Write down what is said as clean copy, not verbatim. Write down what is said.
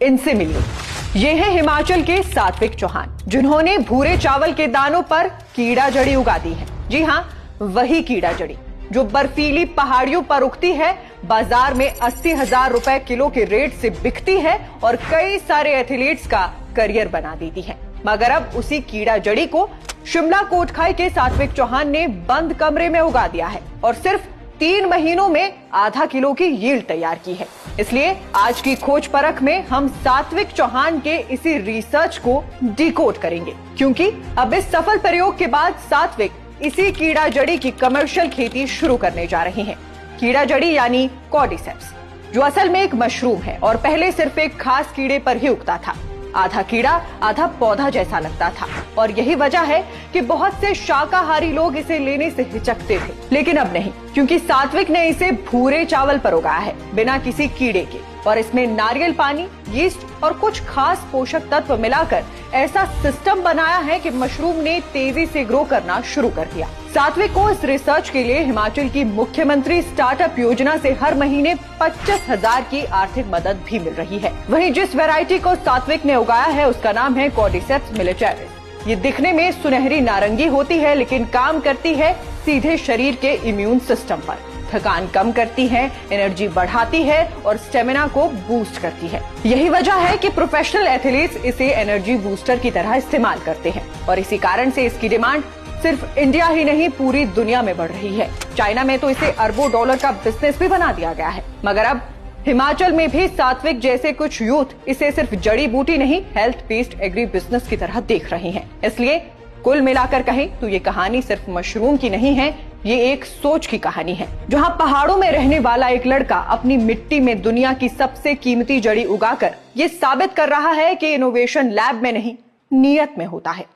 इनसे मिलिए। ये है हिमाचल के सात्विक चौहान, जिन्होंने भूरे चावल के दानों पर कीड़ा जड़ी उगा दी है। जी हाँ, वही कीड़ा जड़ी जो बर्फीली पहाड़ियों पर उगती है, बाजार में 80,000 रुपए किलो के रेट से बिकती है और कई सारे एथलीट्स का करियर बना देती है। मगर अब उसी कीड़ा जड़ी को शिमला कोटखाई के सात्विक चौहान ने बंद कमरे में उगा दिया है और सिर्फ 3 महीनों में आधा किलो की यील्ड तैयार की है। इसलिए आज की खोज परख में हम सात्विक चौहान के इसी रिसर्च को डिकोड करेंगे, क्योंकि अब इस सफल प्रयोग के बाद सात्विक इसी कीड़ा जड़ी की कमर्शियल खेती शुरू करने जा रही हैं। कीड़ा जड़ी यानी कॉर्डिसेप्स, जो असल में एक मशरूम है और पहले सिर्फ एक खास कीड़े पर ही उगता था। आधा कीड़ा आधा पौधा जैसा लगता था और यही वजह है कि बहुत से शाकाहारी लोग इसे लेने से हिचकते थे। लेकिन अब नहीं, क्योंकि सात्विक ने इसे भूरे चावल पर उगाया है, बिना किसी कीड़े के, और इसमें नारियल पानी, यीस्ट और कुछ खास पोषक तत्व मिलाकर ऐसा सिस्टम बनाया है कि मशरूम ने तेजी से ग्रो करना शुरू कर दिया। सात्विक को इस रिसर्च के लिए हिमाचल की मुख्यमंत्री स्टार्टअप योजना से हर महीने 25,000 की आर्थिक मदद भी मिल रही है। वहीं जिस वैरायटी को सात्विक ने उगाया है उसका नाम है कॉर्डिसेप्स मिलिटैरिस। ये दिखने में सुनहरी नारंगी होती है, लेकिन काम करती है सीधे शरीर के इम्यून सिस्टम पर। थकान कम करती है, एनर्जी बढ़ाती है और स्टेमिना को बूस्ट करती है। यही वजह है कि प्रोफेशनल एथलीट्स इसे एनर्जी बूस्टर की तरह इस्तेमाल करते हैं और इसी कारण से इसकी डिमांड सिर्फ इंडिया ही नहीं पूरी दुनिया में बढ़ रही है। चाइना में तो इसे अरबों डॉलर का बिजनेस भी बना दिया गया है। मगर अब हिमाचल में भी सात्विक जैसे कुछ यूथ इसे सिर्फ जड़ी बूटी नहीं, हेल्थ बेस्ड एग्री बिजनेस की तरह देख रहे हैं। इसलिए कुल मिलाकर कहें तो ये कहानी सिर्फ मशरूम की नहीं है, ये एक सोच की कहानी है, जहां पहाड़ों में रहने वाला एक लड़का अपनी मिट्टी में दुनिया की सबसे कीमती जड़ी उगाकर ये साबित कर रहा है कि इनोवेशन लैब में नहीं, नीयत में होता है।